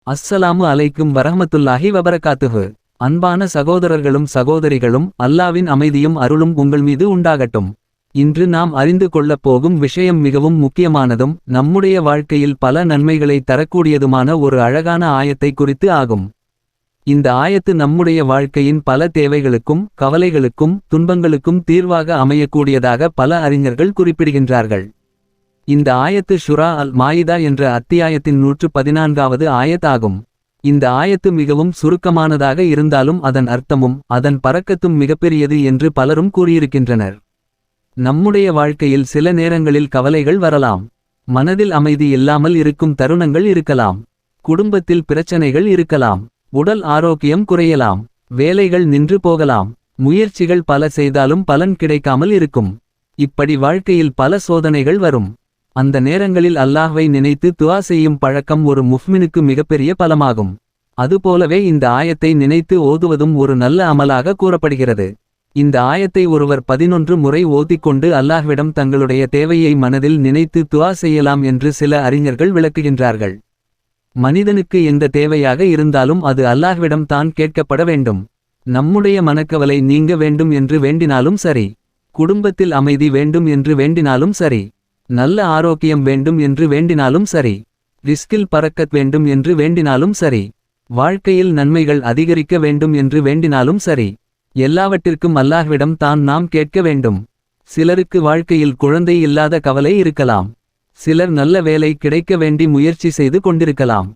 அஸ்ஸலாமு அலைக்கும் வரஹ்மத்துல்லாஹி வபரகாத்துஹு. அன்பான சகோதரர்களும் சகோதரிகளும், அல்லாவின் அமைதியும் அருளும் உங்கள் மீது உண்டாகட்டும். இன்று நாம் அறிந்து கொள்ளப் போகும் விஷயம் மிகவும் முக்கியமானதும் நம்முடைய வாழ்க்கையில் பல நன்மைகளை தரக்கூடியதுமான ஒரு அழகான ஆயத்தை குறித்து ஆகும். இந்த ஆயத்து நம்முடைய வாழ்க்கையின் பல தேவைகளுக்கும் கவலைகளுக்கும் துன்பங்களுக்கும் தீர்வாக அமையக்கூடியதாக பல அறிஞர்கள் குறிப்பிடுகின்றார்கள். இந்த ஆயத்து ஷுரா அல் மாயிதா என்ற அத்தியாயத்தின் 114வது ஆயத் ஆகும். இந்த ஆயத்து மிகவும் சுருக்கமானதாக இருந்தாலும் அதன் அர்த்தமும் அதன் பரக்கத்தும் மிகப்பெரியது என்று பலரும் கூறியிருக்கின்றனர். நம்முடைய வாழ்க்கையில் சில நேரங்களில் கவலைகள் வரலாம். மனதில் அமைதி இல்லாமல் இருக்கும் தருணங்கள் இருக்கலாம். குடும்பத்தில் பிரச்சனைகள் இருக்கலாம். உடல் ஆரோக்கியம் குறையலாம். வேலைகள் நின்று போகலாம். முயற்சிகள் பல செய்தாலும் பலன் கிடைக்காமல் இருக்கும். இப்படி வாழ்க்கையில் பல சோதனைகள் வரும். அந்த நேரங்களில் அல்லாஹ்வை நினைத்து துஆ செய்யும் பழக்கம் ஒரு முஃமினுக்கு மிகப்பெரிய பலமாகும். அதுபோலவே இந்த ஆயத்தை நினைத்து ஓதுவதும் ஒரு நல்ல அமலாக கூறப்படுகிறது. இந்த ஆயத்தை ஒருவர் 11 முறை ஓதிக்கொண்டு அல்லாஹ்விடம் தங்களுடைய தேவையை மனதில் நினைத்து துஆ செய்யலாம் என்று சில அறிஞர்கள் விளக்குகின்றார்கள். மனிதனுக்கு எந்த தேவையாக இருந்தாலும் அது அல்லாஹ்விடம் தான் கேட்கப்பட வேண்டும். நம்முடைய மனக்கவலை நீங்க வேண்டும் என்று வேண்டினாலும் சரி, குடும்பத்தில் அமைதி வேண்டும் என்று வேண்டினாலும் சரி, நல்ல ஆரோக்கியம் வேண்டும் என்று வேண்டினாலும் சரி, ரிஸ்கில் பறக்கத் வேண்டும் என்று வேண்டினாலும் சரி, வாழ்க்கையில் நன்மைகள் அதிகரிக்க வேண்டும் என்று வேண்டினாலும் சரி, எல்லாவற்றிற்கும் அல்லாஹ்விடம் தான் நாம் கேட்க வேண்டும். சிலருக்கு வாழ்க்கையில் குழந்தை இல்லாத கவலை இருக்கலாம். சிலர் நல்ல வேலை கிடைக்க வேண்டி முயற்சி செய்து கொண்டிருக்கலாம்.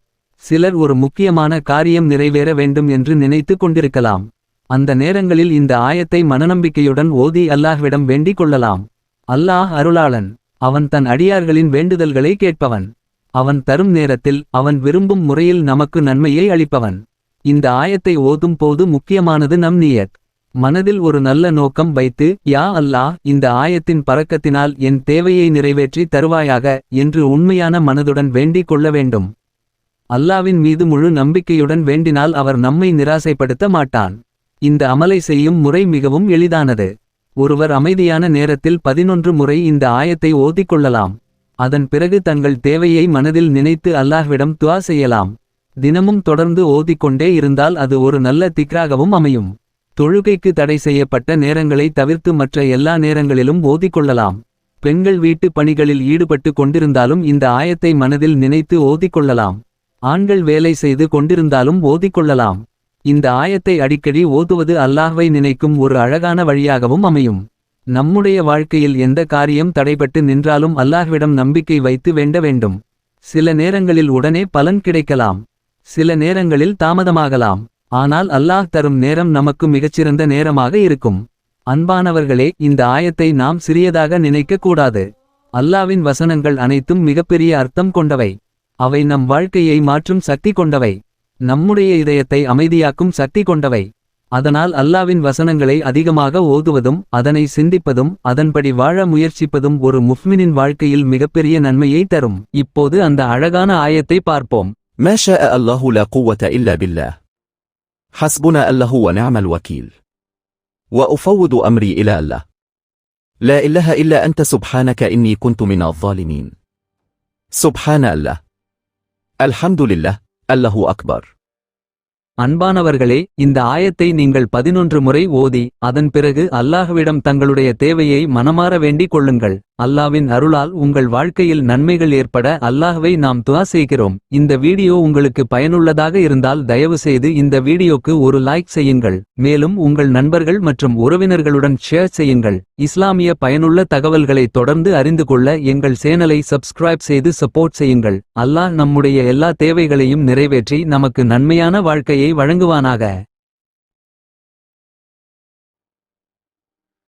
சிலர் ஒரு முக்கியமான காரியம் நிறைவேற வேண்டும் என்று நினைத்து கொண்டிருக்கலாம். அந்த நேரங்களில் இந்த ஆயத்தை மனநம்பிக்கையுடன் ஓதி அல்லாஹ்விடம் வேண்டிக் கொள்ளலாம். அல்லாஹ் அருளாளன். அவன் தன் அடியார்களின் வேண்டுதல்களை கேட்பவன். அவன் தரும் நேரத்தில் அவன் விரும்பும் முறையில் நமக்கு நன்மையை அளிப்பவன். இந்த ஆயத்தை ஓதும் போது முக்கியமானது நம் நியத். மனதில் ஒரு நல்ல நோக்கம் வைத்து, யா அல்லாஹ், இந்த ஆயத்தின் பரக்கத்தினால் என் தேவையை நிறைவேற்றி தருவாயாக என்று உண்மையான மனதுடன் வேண்டிக் கொள்ள வேண்டும். அல்லாவின் மீது முழு நம்பிக்கையுடன் வேண்டினால் அவர் நம்மை நிராசைப்படுத்த மாட்டான். இந்த அமலை செய்யும் முறை மிகவும் எளிதானது. ஒருவர் அமைதியான நேரத்தில் 11 முறை இந்த ஆயத்தை ஓதிக்கொள்ளலாம். அதன் பிறகு தங்கள் தேவையை மனதில் நினைத்து அல்லாஹ்விடம் துஆ செய்யலாம். தினமும் தொடர்ந்து ஓதிக்கொண்டே இருந்தால் அது ஒரு நல்ல திக்ராகவும் அமையும். தொழுகைக்கு தடை செய்யப்பட்ட நேரங்களை தவிர்த்து மற்ற எல்லா நேரங்களிலும் ஓதிக்கொள்ளலாம். பெண்கள் வீட்டு பணிகளில் ஈடுபட்டு கொண்டிருந்தாலும் இந்த ஆயத்தை மனதில் நினைத்து ஓதிக்கொள்ளலாம். ஆண்கள் வேலை செய்து கொண்டிருந்தாலும் ஓதிக்கொள்ளலாம். இந்த ஆயத்தை அடிக்கடி ஓதுவது அல்லாஹ்வை நினைக்கும் ஒரு அழகான வழியாகவும் அமையும். நம்முடைய வாழ்க்கையில் எந்த காரியம் தடைபட்டு நின்றாலும் அல்லாஹ்விடம் நம்பிக்கை வைத்து வேண்ட வேண்டும். சில நேரங்களில் உடனே பலன் கிடைக்கலாம். சில நேரங்களில் தாமதமாகலாம். ஆனால் அல்லாஹ் தரும் நேரம் நமக்கு மிகச்சிறந்த நேரமாக இருக்கும். அன்பானவர்களே, இந்த ஆயத்தை நாம் சிறியதாக நினைக்க கூடாது. அல்லாவின் வசனங்கள் அனைத்தும் மிகப்பெரிய அர்த்தம் கொண்டவை. அவை நம் வாழ்க்கையை மாற்றும் சக்தி கொண்டவை. நம்முடைய இதயத்தை அமைதியாக்கும் சக்தி கொண்டவை. அதனால் அல்லாவின் வசனங்களை அதிகமாக ஓதுவதும் அதனை சிந்திப்பதும் அதன்படி வாழ முயற்சிப்பதும் ஒரு முஃமினின் வாழ்க்கையில் மிகப்பெரிய நன்மையை தரும். இப்போது அந்த அழகான ஆயத்தை பார்ப்போம். ما شاء الله لا قوة إلا بالله حسبنا الله ونعم الوكيل وأفوض أمري إلى الله لا إله إلا أنت سبحانك إني كنت من الظالمين سبحان الله الحمد لله الله أكبر. அன்பானவர்களே, இந்த ஆயத்தை நீங்கள் 11 முறை ஓதி அதன் பிறகு அல்லாஹ்விடம் தங்களுடைய தேவையை மனமாற வேண்டிக் கொள்ளுங்கள். அல்லாவின் அருளால் உங்கள் வாழ்க்கையில் நன்மைகள் ஏற்பட அல்லாஹ்வை நாம் துஆ செய்கிறோம். இந்த வீடியோ உங்களுக்கு பயனுள்ளதாக இருந்தால் தயவு செய்து இந்த வீடியோக்கு ஒரு லைக் செய்யுங்கள். மேலும் உங்கள் நண்பர்கள் மற்றும் உறவினர்களுடன் ஷேர் செய்யுங்கள். இஸ்லாமிய பயனுள்ள தகவல்களை தொடர்ந்து அறிந்து கொள்ள எங்கள் சேனலை சப்ஸ்கிரைப் செய்து சப்போர்ட் செய்யுங்கள். அல்லாஹ் நம்முடைய எல்லா தேவைகளையும் நிறைவேற்றி நமக்கு நன்மையான வாழ்க்கையை வழங்குவானாக.